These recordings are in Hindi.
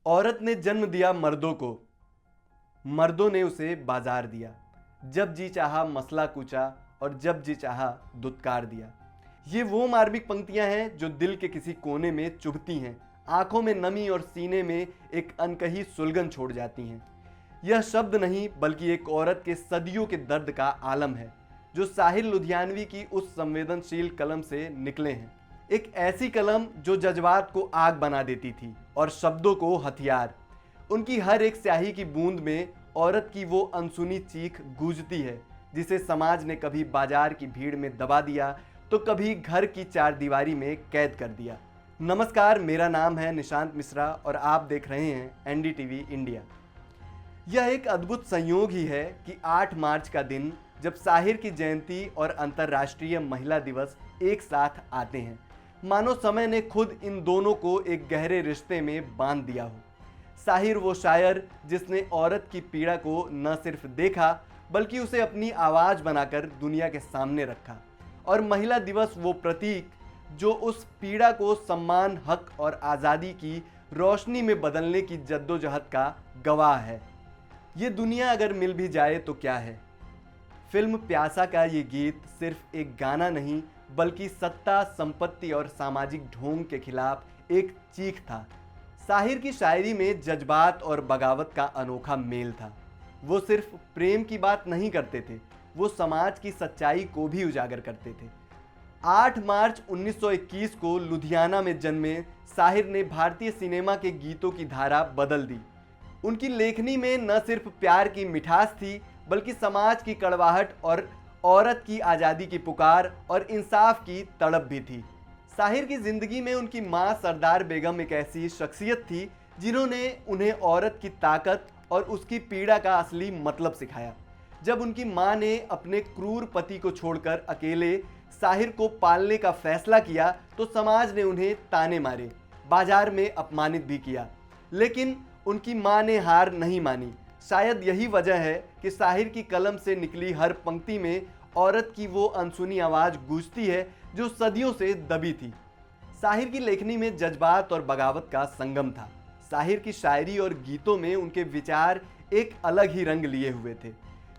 औरत ने जन्म दिया मर्दों को, मर्दों ने उसे बाजार दिया। जब जी चाहा मसला कूचा और जब जी चाहा दुत्कार दिया। ये वो मार्मिक पंक्तियां हैं जो दिल के किसी कोने में चुभती हैं, आंखों में नमी और सीने में एक अनकही सुलगन छोड़ जाती हैं। यह शब्द नहीं बल्कि एक औरत के सदियों के दर्द का आलम है, जो साहिर लुधियानवी की उस संवेदनशील कलम से निकले हैं। एक ऐसी कलम जो जज्बात को आग बना देती थी और शब्दों को हथियार। उनकी हर एक स्याही की बूंद में औरत की वो अनसुनी चीख गूंजती है, जिसे समाज ने कभी बाजार की भीड़ में दबा दिया तो कभी घर की चारदीवारी में कैद कर दिया। नमस्कार, मेरा नाम है निशांत मिश्रा और आप देख रहे हैं एनडीटीवी इंडिया। यह एक अद्भुत संयोग ही है कि 8 मार्च का दिन, जब साहिर की जयंती और अंतर्राष्ट्रीय महिला दिवस एक साथ आते हैं, मानो समय ने खुद इन दोनों को एक गहरे रिश्ते में बांध दिया हो। साहिर वो शायर जिसने औरत की पीड़ा को न सिर्फ देखा बल्कि उसे अपनी आवाज़ बनाकर दुनिया के सामने रखा, और महिला दिवस वो प्रतीक जो उस पीड़ा को सम्मान, हक और आज़ादी की रोशनी में बदलने की जद्दोजहद का गवाह है। ये दुनिया अगर मिल भी जाए तो क्या है। फिल्म प्यासा का ये गीत सिर्फ एक गाना नहीं बल्कि सत्ता, संपत्ति और सामाजिक ढोंग के खिलाफ एक चीख था। साहिर की शायरी में जज्बात और बगावत का अनोखा मेल था। वो सिर्फ प्रेम की बात नहीं करते थे, वो समाज की सच्चाई को भी उजागर करते थे। 8 मार्च 1921 को लुधियाना में जन्मे साहिर ने भारतीय सिनेमा के गीतों की धारा बदल दी। उनकी लेखनी में न सिर्फ प्यार की मिठास थी बल्कि समाज की कड़वाहट और औरत की आज़ादी की पुकार और इंसाफ की तड़प भी थी। साहिर की ज़िंदगी में उनकी मां सरदार बेगम एक ऐसी शख्सियत थी जिन्होंने उन्हें औरत की ताकत और उसकी पीड़ा का असली मतलब सिखाया। जब उनकी मां ने अपने क्रूर पति को छोड़कर अकेले साहिर को पालने का फैसला किया तो समाज ने उन्हें ताने मारे, बाजार में अपमानित भी किया, लेकिन उनकी मां ने हार नहीं मानी। शायद यही वजह है कि साहिर की कलम से निकली हर पंक्ति में औरत की वो अनसुनी आवाज़ गूंजती है जो सदियों से दबी थी। साहिर की लेखनी में जज्बात और बगावत का संगम था। साहिर की शायरी और गीतों में उनके विचार एक अलग ही रंग लिए हुए थे।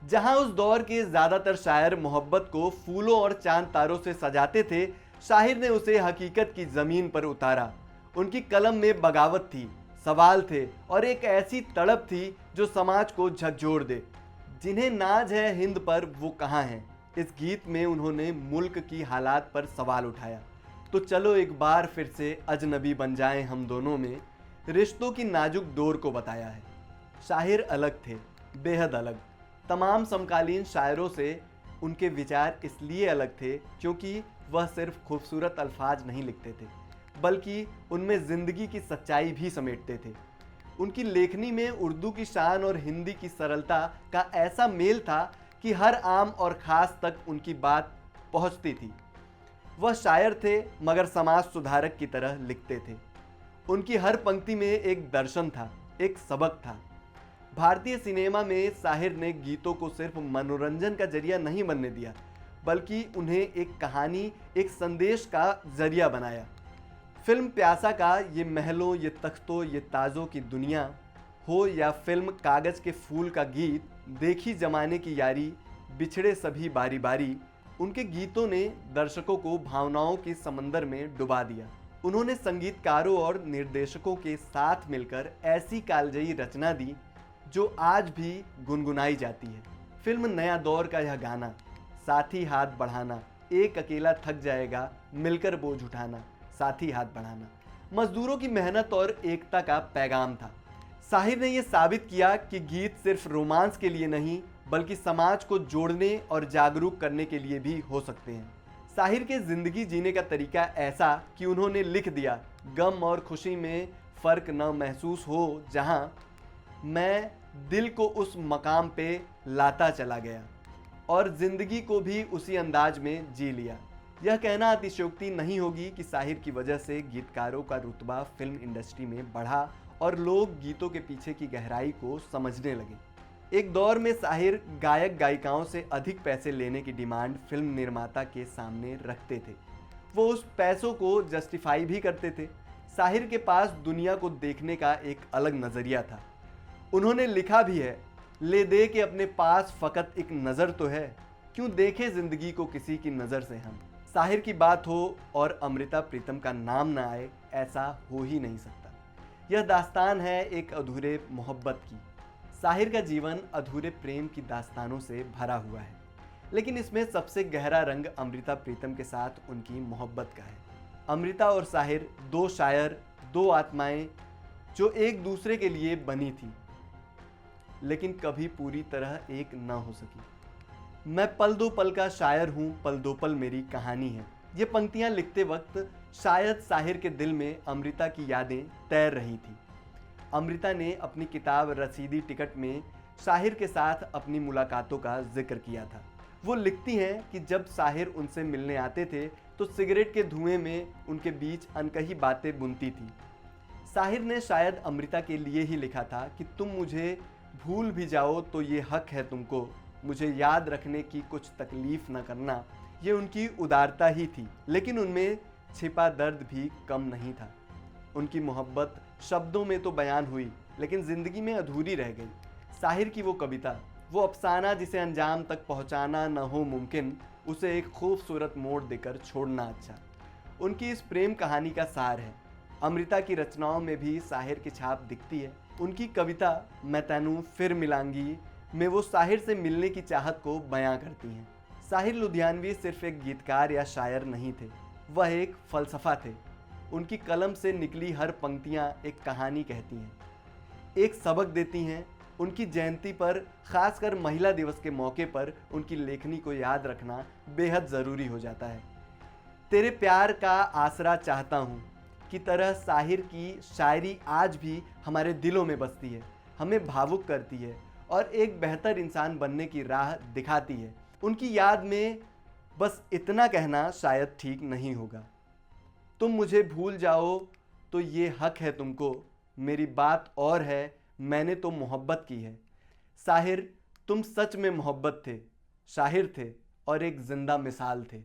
जहां उस दौर के ज़्यादातर शायर मोहब्बत को फूलों और चांद तारों से सजाते थे, साहिर ने उसे हकीकत की ज़मीन पर उतारा। उनकी कलम में बगावत थी, सवाल थे और एक ऐसी तड़प थी जो समाज को झकझोर दे। जिन्हें नाज है हिंद पर वो कहाँ हैं, इस गीत में उन्होंने मुल्क की हालात पर सवाल उठाया। तो चलो एक बार फिर से अजनबी बन जाएं हम दोनों में रिश्तों की नाजुक डोर को बताया है। शाहिर अलग थे, बेहद अलग। तमाम समकालीन शायरों से उनके विचार इसलिए अलग थे क्योंकि वह सिर्फ खूबसूरत अल्फाज नहीं लिखते थे बल्कि उनमें ज़िंदगी की सच्चाई भी समेटते थे। उनकी लेखनी में उर्दू की शान और हिंदी की सरलता का ऐसा मेल था कि हर आम और ख़ास तक उनकी बात पहुंचती थी। वह शायर थे मगर समाज सुधारक की तरह लिखते थे। उनकी हर पंक्ति में एक दर्शन था, एक सबक था। भारतीय सिनेमा में साहिर ने गीतों को सिर्फ मनोरंजन का जरिया नहीं बनने दिया बल्कि उन्हें एक कहानी, एक संदेश का जरिया बनाया। फिल्म प्यासा का ये महलों, ये तख्तों, ये ताजों की दुनिया हो या फिल्म कागज़ के फूल का गीत, देखी जमाने की यारी, बिछड़े सभी बारी बारी, उनके गीतों ने दर्शकों को भावनाओं के समंदर में डुबा दिया। उन्होंने संगीतकारों और निर्देशकों के साथ मिलकर ऐसी कालजयी रचना दी जो आज भी गुनगुनाई जाती है। फिल्म नया दौर का यह गाना, साथी हाथ बढ़ाना, एक अकेला थक जाएगा, मिलकर बोझ उठाना, साथी हाथ बढ़ाना, मजदूरों की मेहनत और एकता का पैगाम था। साहिर ने यह साबित किया कि गीत सिर्फ रोमांस के लिए नहीं बल्कि समाज को जोड़ने और जागरूक करने के लिए भी हो सकते हैं। साहिर के ज़िंदगी जीने का तरीका ऐसा कि उन्होंने लिख दिया, गम और खुशी में फ़र्क न महसूस हो, जहां मैं दिल को उस मकाम पे लाता चला गया और ज़िंदगी को भी उसी अंदाज में जी लिया। यह कहना अतिशयोक्ति नहीं होगी कि साहिर की वजह से गीतकारों का रुतबा फिल्म इंडस्ट्री में बढ़ा और लोग गीतों के पीछे की गहराई को समझने लगे। एक दौर में साहिर गायक गायिकाओं से अधिक पैसे लेने की डिमांड फिल्म निर्माता के सामने रखते थे। वो उस पैसों को जस्टिफाई भी करते थे। साहिर के पास दुनिया को देखने का एक अलग नज़रिया था। उन्होंने लिखा भी है, ले दे के अपने पास फ़कत एक नज़र तो है, क्यों देखे ज़िंदगी को किसी की नज़र से हम। साहिर की बात हो और अमृता प्रीतम का नाम ना आए, ऐसा हो ही नहीं सकता। यह दास्तान है एक अधूरे मोहब्बत की। साहिर का जीवन अधूरे प्रेम की दास्तानों से भरा हुआ है, लेकिन इसमें सबसे गहरा रंग अमृता प्रीतम के साथ उनकी मोहब्बत का है। अमृता और साहिर दो शायर, दो आत्माएं जो एक दूसरे के लिए बनी थी, लेकिन कभी पूरी तरह एक न हो सकी। मैं पल दो पल का शायर हूँ, पल दो पल मेरी कहानी है। ये पंक्तियाँ लिखते वक्त शायद साहिर के दिल में अमृता की यादें तैर रही थी। अमृता ने अपनी किताब रसीदी टिकट में साहिर के साथ अपनी मुलाकातों का जिक्र किया था। वो लिखती हैं कि जब साहिर उनसे मिलने आते थे तो सिगरेट के धुएं में उनके बीच अनकही बातें बुनती थी। साहिर ने शायद अमृता के लिए ही लिखा था कि तुम मुझे भूल भी जाओ तो ये हक है तुमको, मुझे याद रखने की कुछ तकलीफ न करना। ये उनकी उदारता ही थी, लेकिन उनमें छिपा दर्द भी कम नहीं था। उनकी मोहब्बत शब्दों में तो बयान हुई, लेकिन ज़िंदगी में अधूरी रह गई। साहिर की वो कविता, वो अफसाना जिसे अंजाम तक पहुंचाना न हो मुमकिन, उसे एक खूबसूरत मोड़ देकर छोड़ना अच्छा। उनकी इस प्रेम कहानी का सार है। अमृता की रचनाओं में भी साहिर की छाप दिखती है। उनकी कविता मैं तैनू फिर मिलांगी में वो साहिर से मिलने की चाहत को बयां करती हैं। साहिर लुधियानवी सिर्फ एक गीतकार या शायर नहीं थे, वह एक फ़लसफ़ा थे। उनकी कलम से निकली हर पंक्तियाँ एक कहानी कहती हैं, एक सबक देती हैं। उनकी जयंती पर, खासकर महिला दिवस के मौके पर, उनकी लेखनी को याद रखना बेहद ज़रूरी हो जाता है। तेरे प्यार का आसरा चाहता हूँ की तरह साहिर की शायरी आज भी हमारे दिलों में बसती है, हमें भावुक करती है और एक बेहतर इंसान बनने की राह दिखाती है। उनकी याद में बस इतना कहना शायद ठीक नहीं होगा, तुम मुझे भूल जाओ तो ये हक है तुमको, मेरी बात और है, मैंने तो मोहब्बत की है। साहिर, तुम सच में मोहब्बत थे, शाहिर थे और एक जिंदा मिसाल थे।